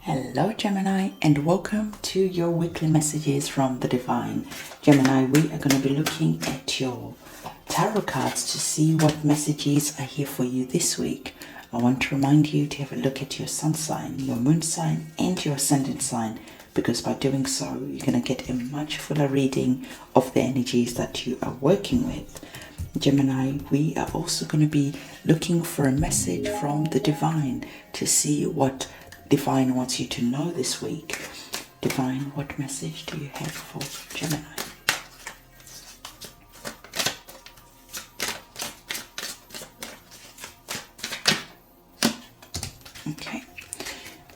Hello Gemini, and welcome to your weekly messages from the Divine. Gemini, we are going to be looking at your tarot cards to see what messages are here for you this week. I want to remind you to have a look at your sun sign, your moon sign, and your ascendant sign, because by doing so, you're going to get a much fuller reading of the energies that you are working with. Gemini, we are also going to be looking for a message from the Divine to see what Divine wants you to know this week. Divine, what message do you have for Gemini? Okay,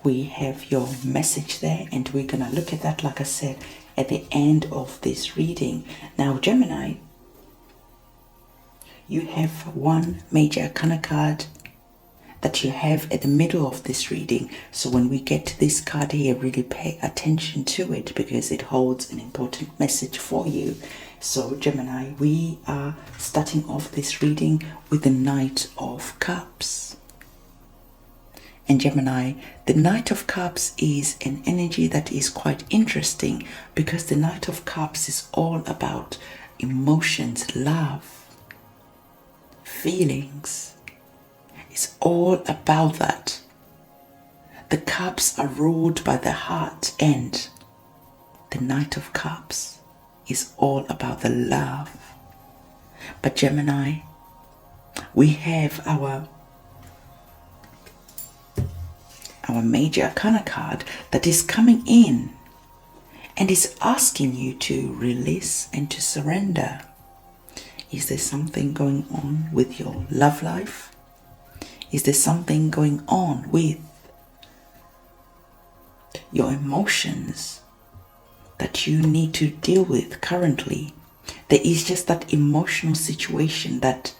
we have your message there, and we're going to look at that, like I said, at the end of this reading. Now, Gemini, you have one major arcana card that you have at the middle of this reading. So when we get to this card here, really pay attention to it because it holds an important message for you. So Gemini, we are starting off this reading with the Knight of Cups. And Gemini, the Knight of Cups is an energy that is quite interesting because the Knight of Cups is all about emotions, love, feelings. It's all about that. The cups are ruled by the heart, and the Knight of Cups is all about the love. But Gemini, we have our major arcana card that is coming in and is asking you to release and to surrender. Is there something going on with your love life? Is there something going on with your emotions that you need to deal with currently? There is just that emotional situation that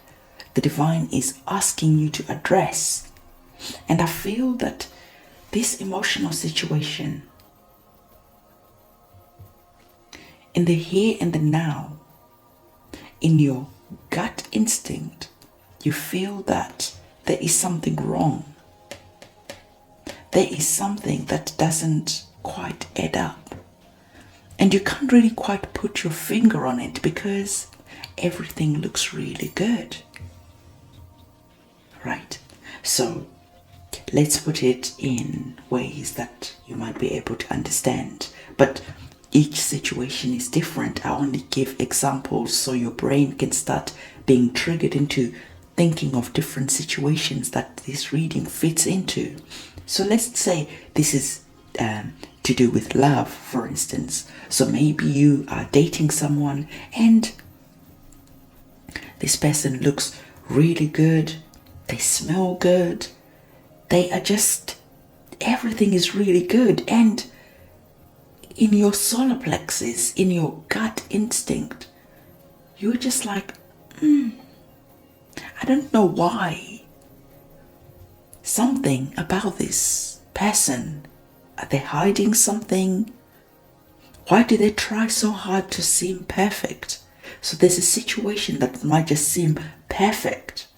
the Divine is asking you to address. And I feel that this emotional situation, in the here and the now, in your gut instinct, you feel that there is something wrong. There is something that doesn't quite add up. And you can't really quite put your finger on it because everything looks really good. Right? So let's put it in ways that you might be able to understand. But each situation is different. I only give examples so your brain can start being triggered into thinking of different situations that this reading fits into. So let's say this is to do with love, for instance. So maybe you are dating someone and this person looks really good, they smell good, they are just, everything is really good, and in your solar plexus, in your gut instinct, you're just like, I don't know why. Something about this person. Are they hiding something? Why do they try so hard to seem perfect? So there's a situation that might just seem perfect,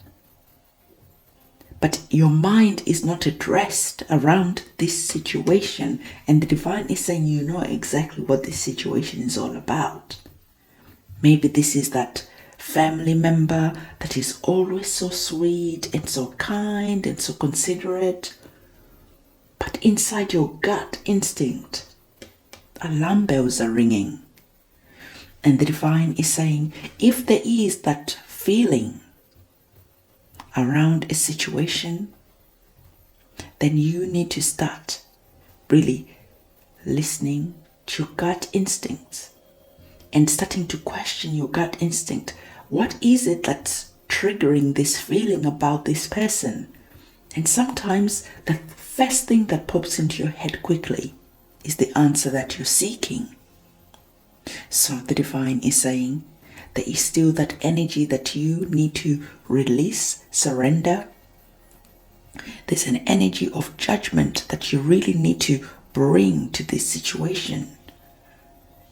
but your mind is not addressed around this situation, and the Divine is saying you know exactly what this situation is all about. Maybe this is that family member that is always so sweet and so kind and so considerate, but inside your gut instinct, alarm bells are ringing. And the Divine is saying, if there is that feeling around a situation, then you need to start really listening to your gut instincts and starting to question your gut instinct. What is it that's triggering this feeling about this person? And sometimes the first thing that pops into your head quickly is the answer that you're seeking. So the Divine is saying there is still that energy that you need to release, surrender. There's an energy of judgment that you really need to bring to this situation.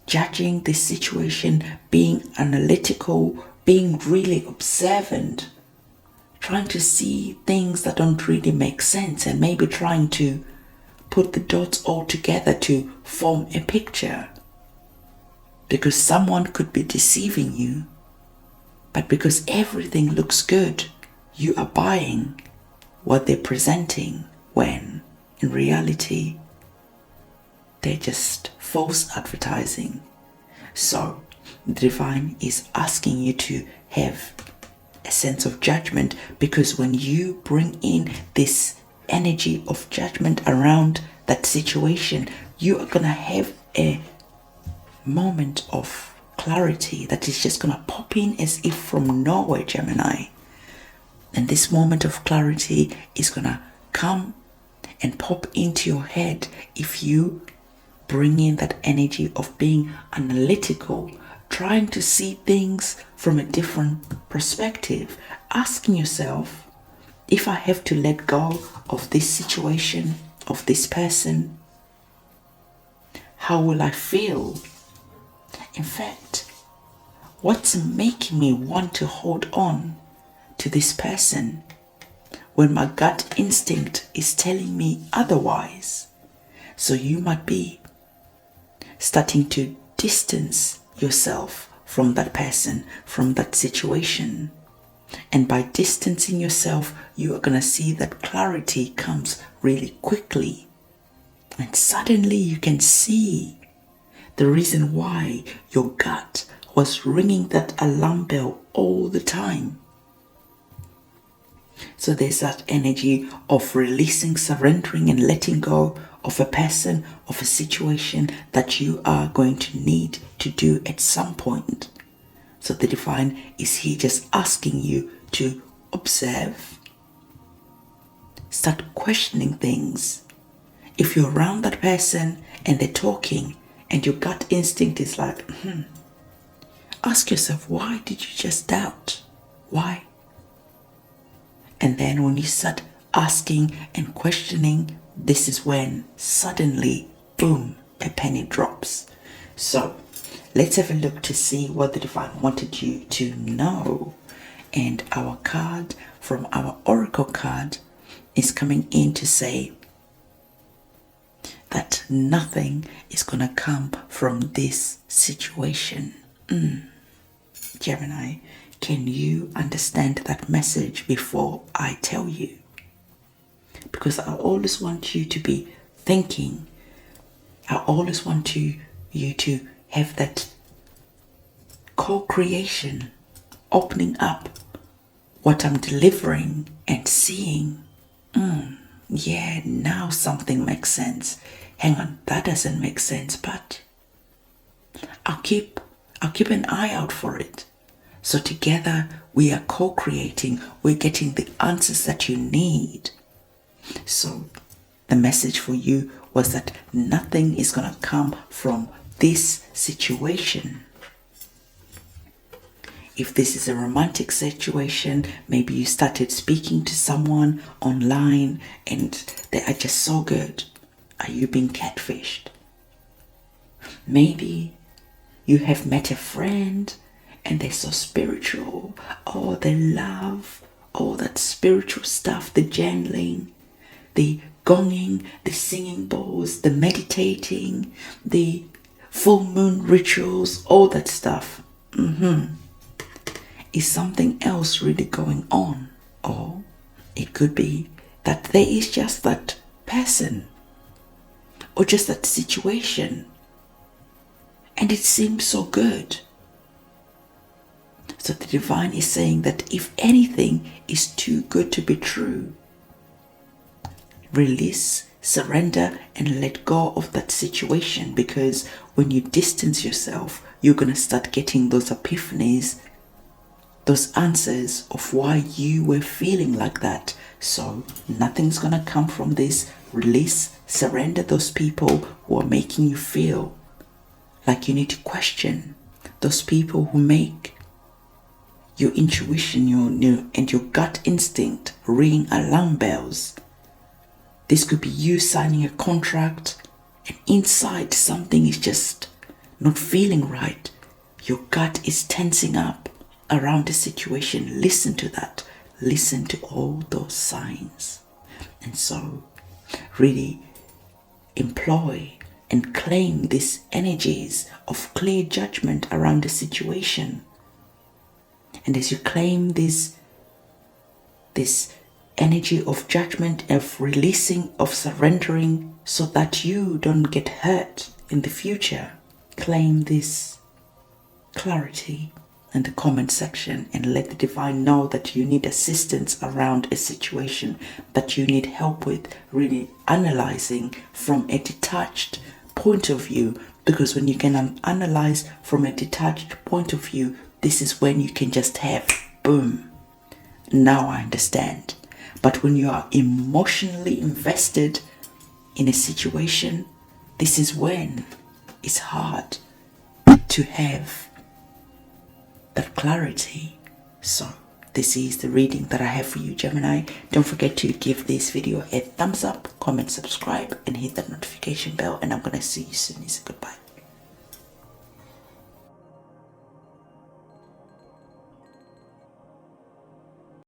Judging this situation, being analytical, being really observant, trying to see things that don't really make sense, and maybe trying to put the dots all together to form a picture. Because someone could be deceiving you, but because everything looks good, you are buying what they're presenting, when in reality they're just false advertising. So the divine is asking you to have a sense of judgment, because when you bring in this energy of judgment around that situation, you are gonna have a moment of clarity that is just gonna pop in as if from nowhere, Gemini. And this moment of clarity is gonna come and pop into your head if you bring in that energy of being analytical, trying to see things from a different perspective, asking yourself, if I have to let go of this situation, of this person, how will I feel? In fact, what's making me want to hold on to this person when my gut instinct is telling me otherwise? So you might be starting to distance yourself from that person, from that situation. And by distancing yourself, you are going to see that clarity comes really quickly. And suddenly you can see the reason why your gut was ringing that alarm bell all the time. So there's that energy of releasing, surrendering, and letting go of a person, of a situation that you are going to need to do at some point. So the divine is here just asking you to observe, start questioning things. If you're around that person and they're talking and your gut instinct is like, ask yourself, why did you just doubt? Why? And then when you start asking and questioning, this is when suddenly, boom, a penny drops. So let's have a look to see what the divine wanted you to know. And our card from our oracle card is coming in to say that nothing is going to come from this situation. Gemini, can you understand that message before I tell you? Because I always want you to be thinking. I always want you to have that co-creation, opening up what I'm delivering and seeing. Yeah, now something makes sense. Hang on, that doesn't make sense, but I'll keep an eye out for it. So together we are co-creating, we're getting the answers that you need. So the message for you was that nothing is going to come from this situation. If this is a romantic situation, maybe you started speaking to someone online and they are just so good. Are you being catfished? Maybe you have met a friend and they're so spiritual. Oh, they love all that spiritual stuff, the channeling, the gonging, the singing bowls, the meditating, the full moon rituals, all that stuff. Is something else really going on? Or it could be that there is just that person or just that situation and it seems so good. So the divine is saying that if anything is too good to be true, release, surrender, and let go of that situation, because when you distance yourself, you're going to start getting those epiphanies, those answers of why you were feeling like that. So nothing's going to come from this. Release, surrender those people who are making you feel like you need to question, those people who make your intuition and your gut instinct ring alarm bells. This could be you signing a contract and inside something is just not feeling right. Your gut is tensing up around the situation. Listen to that. Listen to all those signs. And so really employ and claim these energies of clear judgment around the situation. And as you claim this energy of judgment, of releasing, of surrendering, so that you don't get hurt in the future, claim this clarity in the comment section and let the divine know that you need assistance around a situation that you need help with, really analyzing from a detached point of view. Because when you can analyze from a detached point of view, this is when you can just have boom, now I understand. But when you are emotionally invested in a situation, this is when it's hard to have that clarity. So this is the reading that I have for you, Gemini. Don't forget to give this video a thumbs up, comment, subscribe, and hit that notification bell. And I'm going to see you soon. Goodbye.